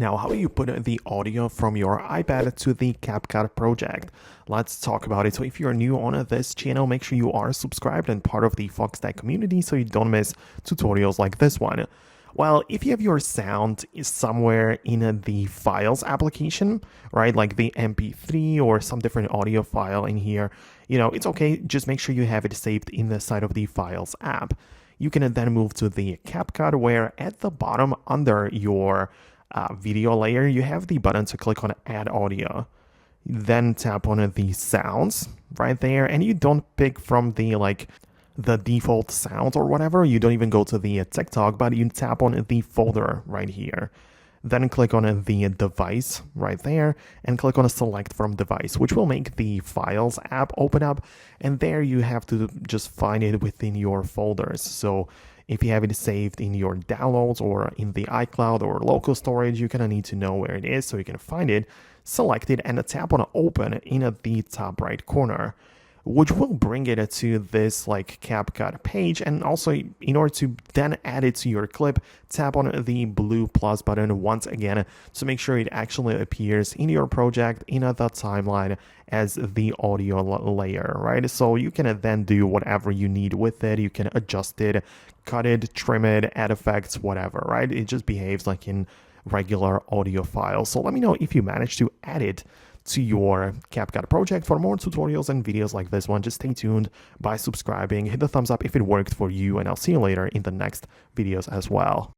Now, how do you put the audio from your iPad to the Capcut project? Let's talk about it. So if you're new on this channel, make sure you are subscribed and part of the Foxtecc community so you don't miss tutorials like this one. Well, if you have your sound somewhere in the files application, right, like the MP3 or some different audio file in here, it's okay. Just make sure you have it saved in the side of the files app. You can then move to the Capcut, where at the bottom under your video layer, you have the button to click on Add Audio. Then tap on the sounds right there, and you don't pick from the default sounds or whatever. You don't even go to the TikTok, but you tap on the folder right here. Then click on the device right there and click on a select from device, which will make the files app open up. And there you have to just find it within your folders. So if you have it saved in your downloads or in the iCloud or local storage, you kind of need to know where it is so you can find it, select it, and tap on open in the top right corner, which will bring it to this CapCut page. And also, in order to then add it to your clip, tap on the blue plus button once again to make sure it actually appears in your project in the timeline as the audio layer, right? So you can then do whatever you need with it. You can adjust it, cut it, trim it, add effects, whatever, right? It just behaves like in regular audio files. So let me know if you managed to add it to your CapCut project. For more tutorials and videos like this one, just stay tuned by subscribing, hit the thumbs up if it worked for you, and I'll see you later in the next videos as well.